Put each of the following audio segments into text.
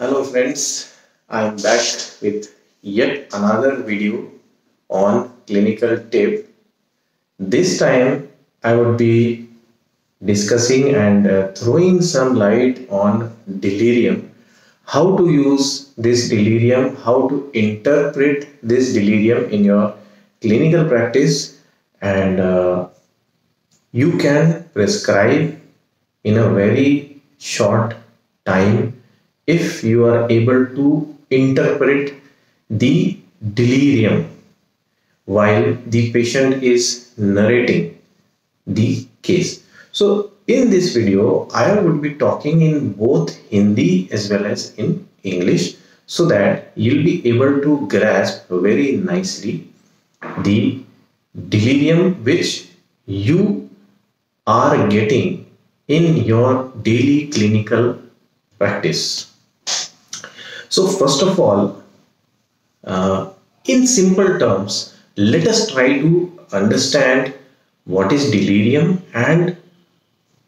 Hello friends, I am back with yet another video on clinical tip. This time I would be discussing and throwing some light on delirium, how to use this delirium, how to interpret this delirium in your clinical practice, and you can prescribe in a very short time if you are able to interpret the delirium while the patient is narrating the case. So in this video, I would be talking in both Hindi as well as in English so that you'll be able to grasp very nicely the delirium which you are getting in your daily clinical practice. So first of all, in simple terms, let us try to understand what is delirium and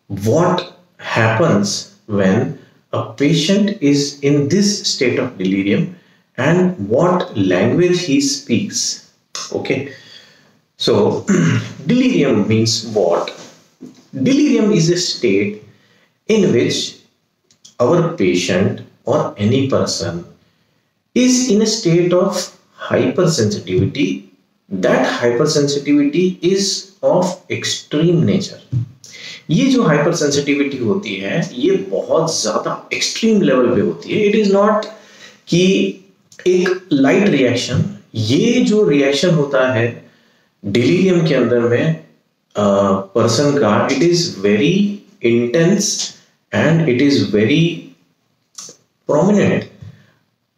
what happens when a patient is in this state of delirium and what language he speaks. Okay, so delirium means what? Delirium is a state in which our patient or any person is in a state of hypersensitivity. That hypersensitivity is of extreme nature. ये जो hypersensitivity होती है ये बहुत ज़्यादा extreme level पे होती है. It is not कि एक light reaction. ये जो reaction होता है delirium के अंदर में person का, it is very intense and it is very prominent.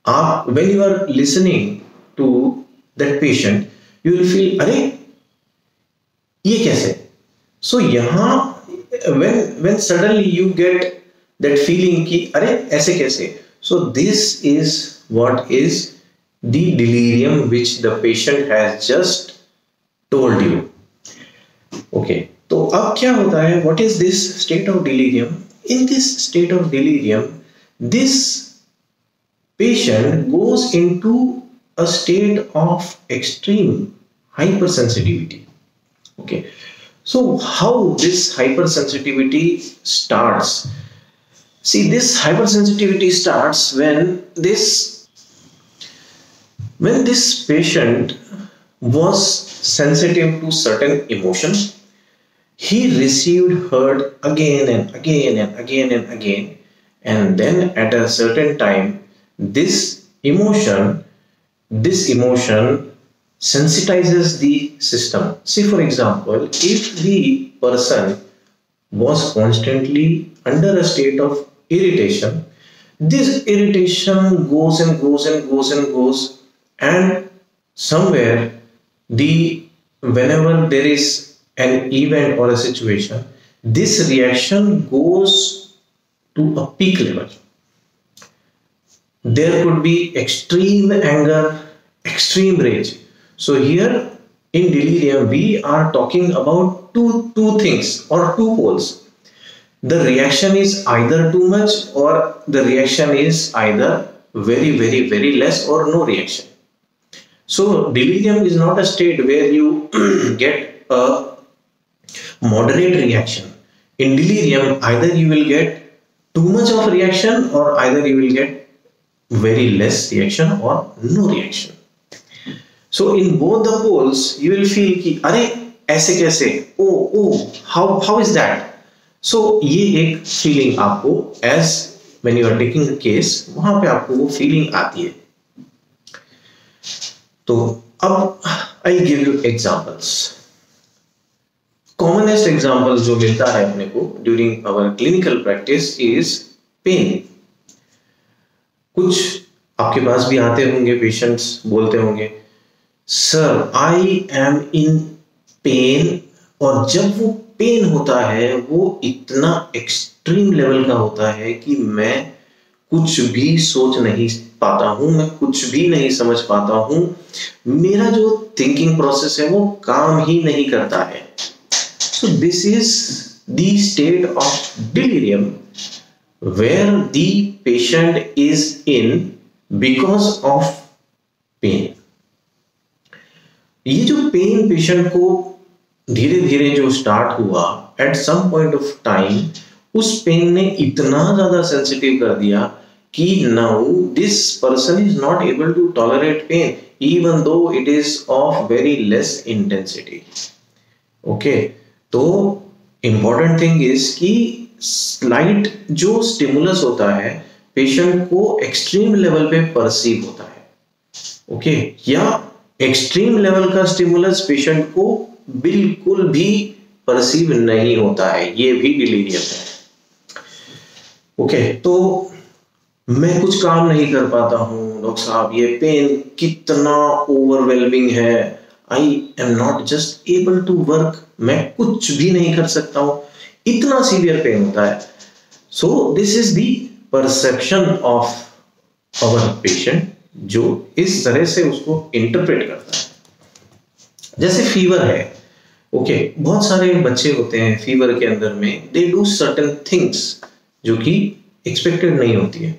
When you are listening to that patient, you will feel, अरे ये कैसे? So यहाँ when suddenly you get that feeling कि अरे ऐसे कैसे? So this is what is the delirium which the patient has just told you. Okay, तो अब क्या होता है? What is this state of delirium? In this state of delirium, this patient goes into a state of extreme hypersensitivity. Okay, so how this hypersensitivity starts? See, this hypersensitivity starts when this patient was sensitive to certain emotions. He received hurt again and again and again and again, and then at a certain time this emotion sensitizes the system. See, for example, if the person was constantly under a state of irritation, this irritation goes and goes and goes and goes, and somewhere whenever there is an event or a situation, this reaction goes to a peak level. There could be extreme anger, extreme rage. So here in delirium, we are talking about two things or two poles. The reaction is either too much or the reaction is either very, very, very less or no reaction. So delirium is not a state where you get a moderate reaction. In delirium, either you will get too much of reaction or either you will get very less reaction or no reaction. So in both the poles, you will feel कि अरे ऐसे कैसे? Oh, how is that? So ये एक feeling आपको as when you are taking the case, वहाँ पे आपको वो feeling आती है. तो अब I'll give you examples. Commonest example जो मिलता है अपने को during our clinical practice is pain. कुछ आपके पास भी आते होंगे पेशेंट्स, बोलते होंगे sir I am in pen, और जब वो पेन होता है वो इतना एक्सट्रीम लेवल का होता है कि मैं कुछ भी सोच नहीं पाता हूँ, मैं कुछ भी नहीं समझ पाता हूँ, मेरा जो थिंकिंग प्रोसेस है वो काम ही नहीं करता है. So this is the state of delirium where the patient is in because of pain. ये जो पेन पेशेंट को धीरे धीरे जो स्टार्ट हुआ, at some point of time उस पेन ने इतना ज्यादा सेंसिटिव कर दिया कि now this person is not able to tolerate pain even though it is of very less intensity. Okay, तो इंपॉर्टेंट थिंग इज कि स्लाइट जो स्टिमुलस होता है पेशेंट को एक्सट्रीम लेवल पे परसीव होता है. ओके, या एक्सट्रीम लेवल का स्टिमुलस पेशेंट को बिल्कुल भी परसीव नहीं होता है, ये भी डिलीरियम है. ओके, तो मैं कुछ काम नहीं कर पाता हूं डॉक्टर साहब, ये पेन कितना ओवरवेलमिंग है, I am not just able to work, मैं कुछ भी नहीं कर सकता हूं, इतना सीवियर पेन होता है. So this is the perception of our patient, जो इस तरह से उसको इंटरप्रेट करता है. जैसे फीवर है. ओके, बहुत सारे बच्चे होते हैं फीवर के अंदर में, दे डू सर्टेन थिंग्स जो कि एक्सपेक्टेड नहीं होती है.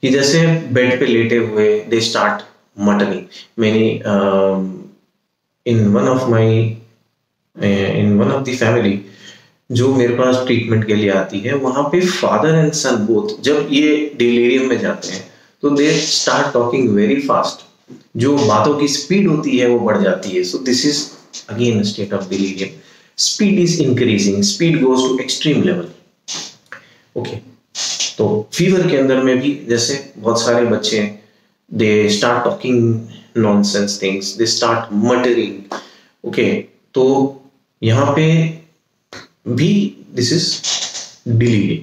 कि जैसे बेड पे लेटे हुए दे स्टार्ट मटनिंग. मैंने in one of the family जो मेरे पास ट्रीटमेंट के लिए आती है, वहां पे फादर एंड सन बोथ जब ये डिलीरियम में जाते हैं तो दे स्टार्ट टॉकिंग वेरी फास्ट. जो बातों की स्पीड होती है वो बढ़ जाती है. So this is again state of delirium. Speed is increasing, speed goes to extreme level. Okay, तो फीवर के अंदर में भी जैसे बहुत सारे बच्चे हैं, they start talking nonsense things, they start muttering. Okay, तो यहाँ पे भी दिस इज डिलीरियम.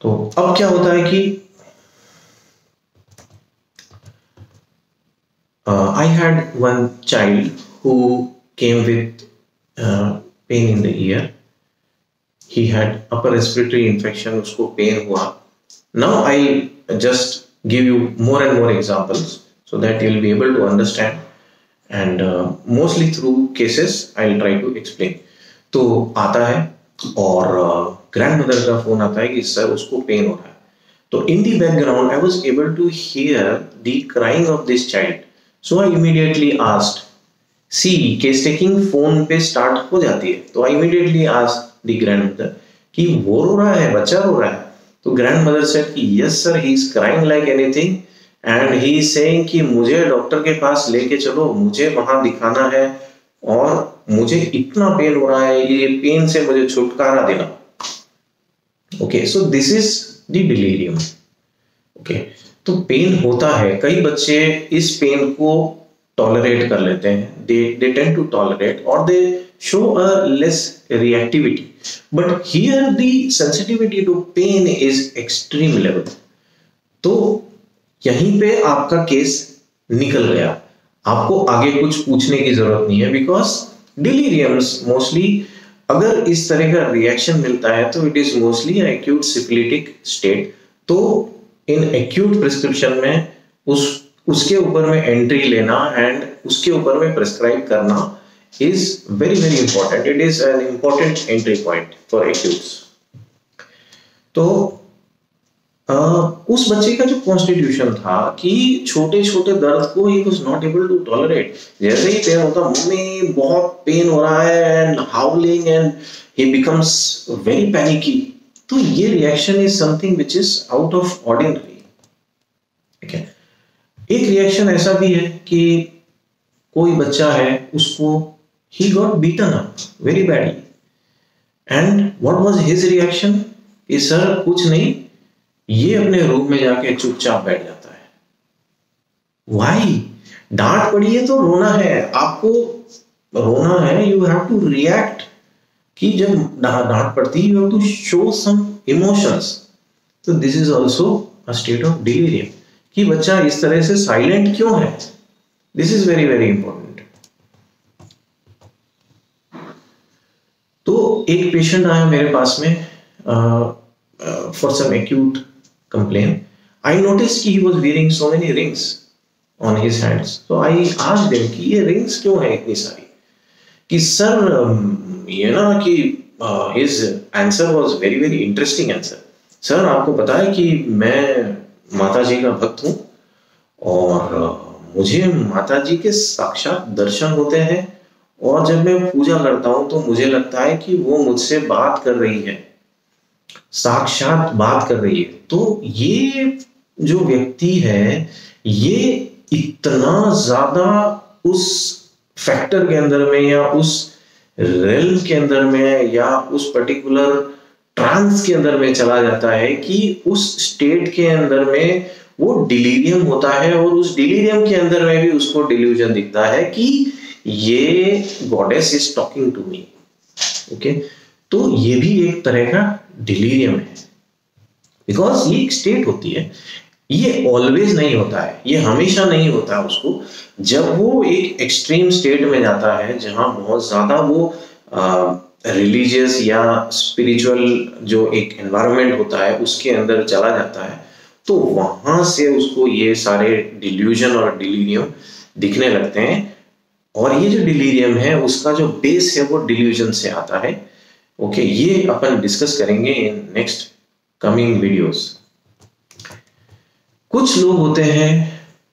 तो अब क्या होता है कि I had one child who came with pain in the ear. He had upper respiratory infection, उसको pain हुआ. Now I just give you more and more examples so that you'll be able to understand, and mostly through cases I'll try to explain. तो आता है और grandmother का phone आता है कि सर उसको पेन हो रहा है. तो in the background I was able to hear the crying of this child. So I immediately asked, see case taking phone पे स्टार्ट हो जाती है, तो I immediately asked the grandmother कि वो रो रहा है, बच्चा रो रहा है. तो grandmother said कि yes sir, he is crying like anything and he is saying कि मुझे डॉक्टर के पास लेके चलो, मुझे वहां दिखाना है और मुझे इतना पेन हो रहा है, ये पेन से मुझे छुटकारा देना. Okay, so this is the delirium. Okay, तो पेन होता है, कई बच्चे इस पेन को टॉलरेट कर लेते हैं, they tend to tolerate or they show a less reactivity, but here the sensitivity to pain is extreme level. तो यहीं पे आपका केस निकल गया, आपको आगे कुछ पूछने की जरूरत नहीं है, बिकॉज डिलीरियम्स मोस्टली अगर इस तरह का रिएक्शन मिलता है तो it is mostly acute syphilitic state. तो इन एक्यूट प्रिस्क्रिप्शन में उसके ऊपर में एंट्री लेना एंड उसके ऊपर में प्रिस्क्राइब करना is very very important. It is an important entry point for acutes. तो उस बच्चे का जो कॉन्स्टिट्यूशन था कि छोटे छोटे दर्द को ही was not able to tolerate. जैसे ही पेन होता, मम्मी बहुत पेन हो रहा है and howling and he becomes very panicky. तो ये reaction is something which is out of ordinary. ठीक है, एक रिएक्शन ऐसा भी है कि कोई बच्चा है, उसको he got beaten up very badly and what was his reaction कि सर कुछ नहीं, ये अपने रूम में जाके चुपचाप बैठ जाता है. वाई? डांट पड़ी है तो रोना है, आपको रोना है, यू हैव टू रिएक्ट. कि जब डांट पड़ती है you have to show some emotions. तो this is also a state of delirium कि बच्चा इस तरह से साइलेंट क्यों है. This is very very important. तो एक पेशेंट आया मेरे पास में for some acute complaint. I noticed he was wearing so many rings on his hands. So I asked him कि ये rings क्यों है इतनी सारी. कि सर ये ना कि his answer was very very interesting answer. Sir आपको पता है कि मैं माता जी का भक्त हूँ और मुझे माता जी के साक्षात दर्शन होते हैं और जब मैं पूजा करता हूँ तो मुझे लगता है कि वो मुझसे बात कर रही है, साक्षात बात कर रही है। तो ये जो व्यक्ति है ये इतना ज्यादा उस फैक्टर के अंदर में या उस रेल के अंदर में या उस पर्टिकुलर ट्रांस के अंदर में चला जाता है कि उस स्टेट के अंदर में वो डिलीरियम होता है और उस डिलीरियम के अंदर में भी उसको डिल्यूजन दिखता है कि ये goddess is talking to me. Okay, तो ये भी एक तरह का डिलीरियम है, बिकॉज ये एक स्टेट होती है। ये ऑलवेज नहीं होता है, ये हमेशा नहीं होता है उसको। जब वो एक एक्सट्रीम स्टेट में जाता है जहां बहुत ज्यादा वो रिलीजियस या स्पिरिचुअल जो एक एनवायरनमेंट होता है उसके अंदर चला जाता है, तो वहां से उसको ये सारे डिल्यूजन और डिलीरियम दिखने लगते हैं। और ये जो डिलीरियम है उसका जो बेस है वो डिल्यूजन से आता है। ओके, ये अपन डिस्कस करेंगे इन नेक्स्ट कमिंग वीडियोस। कुछ लोग होते हैं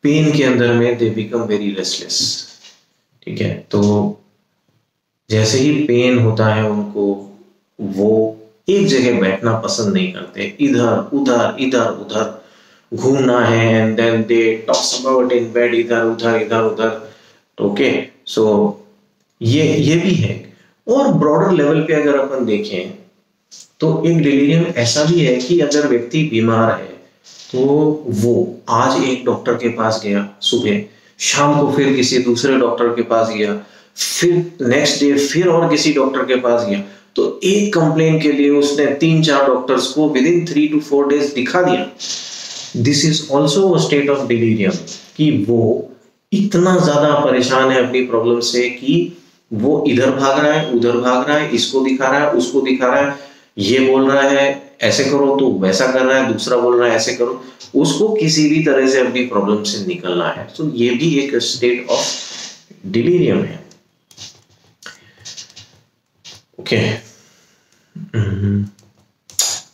पेन के अंदर में दे बिकम वेरी रेस्टलेस। ठीक है, तो जैसे ही पेन होता है उनको, वो एक जगह बैठना पसंद नहीं करते, इधर उधर घूमना है and then they talks about in bed इधर उधर। ओके, सो ये भी है। और ब्रॉडर लेवल पे अगर अपन देखें तो एक डिलीरियम ऐसा भी है कि अगर व्यक्ति बीमार है तो वो आज एक डॉक्टर के पास गया सुबह, शाम को फिर किसी दूसरे डॉक्टर के पास गया, फिर नेक्स्ट डे फिर और किसी डॉक्टर के पास गया, तो एक कंप्लेन के लिए उसने 3-4 डॉक्टर्स को विद इन 3 to 4 days दिखा दिया। This is also a state of delirium कि वो इतना ज्यादा परेशान है अपनी प्रॉब्लम से कि वो इधर भाग रहा है उधर भाग रहा है, इसको दिखा रहा है उसको दिखा रहा है, ये बोल रहा है ऐसे करो तो वैसा कर रहा है, दूसरा बोल रहा है ऐसे करो, उसको किसी भी तरह से अपनी प्रॉब्लम से निकलना है। तो ये भी एक स्टेट ऑफ डिलीरियम है। ओके,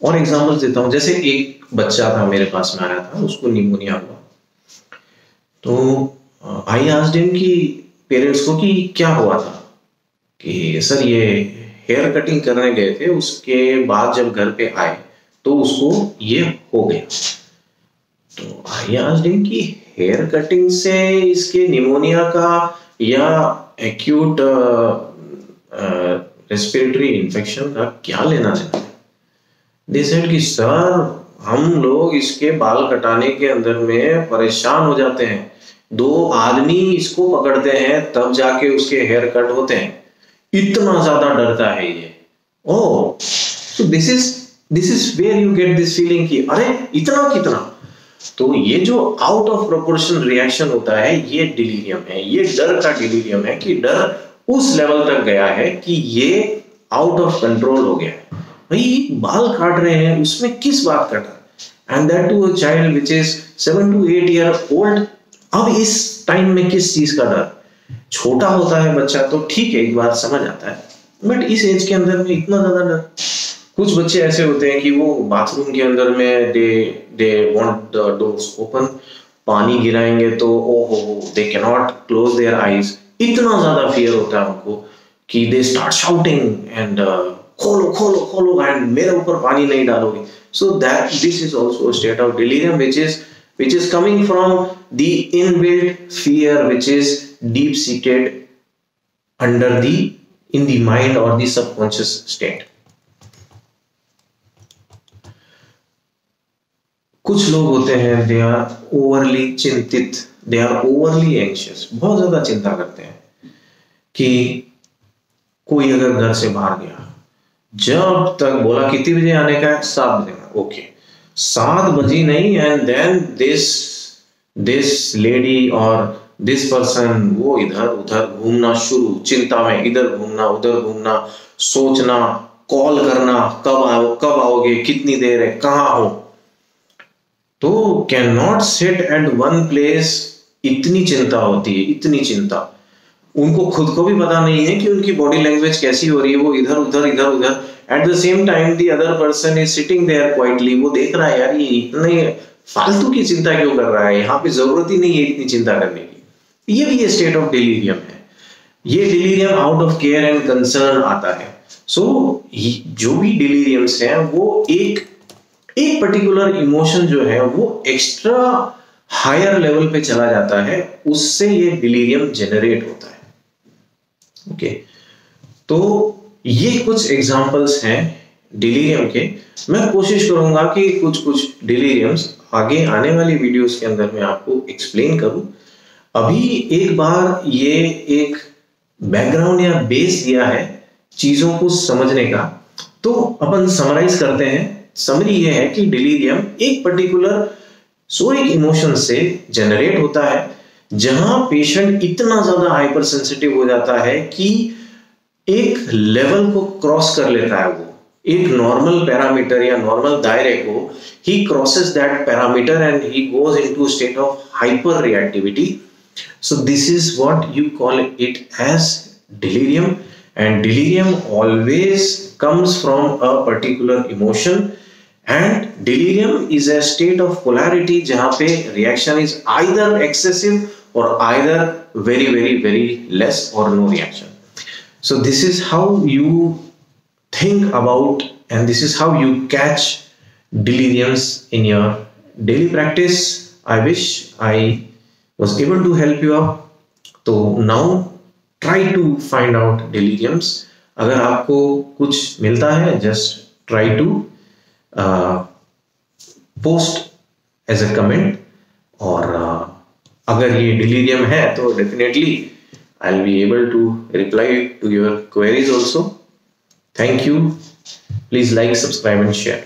और एग्जांपल्स देता हूं। जैसे एक बच्चा था मेरे पास में आया था, उसको निमोनिया हुआ, तो आई आस्क्ड हिम कि पेरेंट्स को कि क्या हुआ था, कि सर ये हेयर कटिंग करने गए थे, उसके बाद जब घर पे आए तो उसको ये हो गया। तो आई आस्क्ड हिम कि हेयर कटिंग से इसके निमोनिया का या एक्यूट रेस्पिरेटरी इन्फेक्शन का क्या लेना देना है। दे सेड कि सर हम लोग इसके बाल कटाने के अंदर में परेशान हो जाते हैं, 2 आदमी इसको पकड़ते हैं तब जाके उसके हेयर कट होते हैं, इतना ज्यादा डरता है ये। Oh, so this is where you get this feeling कि अरे इतना कितना। तो ये जो आउट ऑफ प्रोपोर्शन रिएक्शन होता है ये डिलीरियम है, ये डर का डिलीरियम है कि डर उस लेवल तक गया है कि ये आउट ऑफ कंट्रोल हो गया है। भाई बाल काट रहे हैं, उसमें किस बात का डर, and that to a child which is 7 to 8 year old। अब इस टाइम में किस चीज का डर, छोटा होता है बच्चा तो ठीक है एक बार समझ आता है, बट इस एज के अंदर में इतना ज्यादा डर। कुछ बच्चे ऐसे होते हैं कि वो बाथरूम के अंदर में they want the doors open, पानी गिराएंगे तो ओहो they can not close their eyes, इतना ज्यादा फियर होता है उनको कि दे स्टार्ट शाउटिंग एंड खोलो खोलो खोलो एंड मेरे ऊपर पानी नहीं डालोगे। So that this is also a state of delirium which is coming from the inbuilt fear which is deep seated in the mind or the subconscious state। कुछ लोग होते हैं दे आर ओवरली चिंतित, दे आर ओवरली एंशियस, बहुत ज्यादा चिंता करते हैं कि कोई अगर घर से बाहर गया, जब तक बोला कितने बजे आने का है, 7 बजे का, ओके 7 बजे नहीं, एंड देन दिस लेडी और दिस पर्सन वो इधर उधर घूमना शुरू, चिंता में इधर घूमना उधर घूमना, सोचना, कॉल करना, कब आओगे, कितनी देर है, कहाँ हो, तो can not sit at one place. इतनी चिंता होती है, इतनी चिंता। उनको खुद को भी पता नहीं है कि उनकी बॉडी लैंग्वेज कैसी हो रही है, वो इधर उधर। At the same time the other person is sitting there quietly, वो देख रहा है यार ये इतने फालतू की चिंता क्यों कर रहा है, यहाँ पे जरूरत ही नहीं है इतनी चिंता करने की। ये भी स्टेट ऑफ डिलीरियम है। ये delirium out of care and concern आता है। सो जो भी डिलीरियम्स हैं वो एक पर्टिकुलर इमोशन जो है वो एक्स्ट्रा हायर लेवल पे चला जाता है, उससे ये डिलीरियम जनरेट होता है। ओके, तो ये कुछ एग्जांपल्स हैं डिलीरियम के। मैं कोशिश करूंगा कि कुछ डिलीरियम्स आगे आने वाली वीडियोस के अंदर मैं आपको एक्सप्लेन करूं। अभी एक बार ये एक बैकग्राउंड या बेस दिया है चीजों को समझने का, तो अपन समराइज करते हैं। समरी ये है कि डिलीरियम एक पर्टिकुलर सोइक इमोशन से जनरेट होता है जहां पेशेंट इतना ज्यादा हाइपर सेंसिटिव हो जाता है कि एक लेवल को क्रॉस कर लेता है, वो एक नॉर्मल पैरामीटर या नॉर्मल दायरे को ही crosses that parameter and he goes into state of hyper reactivity. So this is what you call it as delirium, and delirium always comes from a particular emotion, and delirium is a state of polarity जहाँ पे reaction is either excessive or either very less or no reaction. So this is how you think about, and this is how you catch deliriums in your daily practice. I wish I was able to help you out. तो now try to find out deliriums. अगर आपको कुछ मिलता है just try to post as a comment, और अगर ये delirium है तो definitely I'll be able to reply to your queries also. Thank you. Please like, subscribe and share.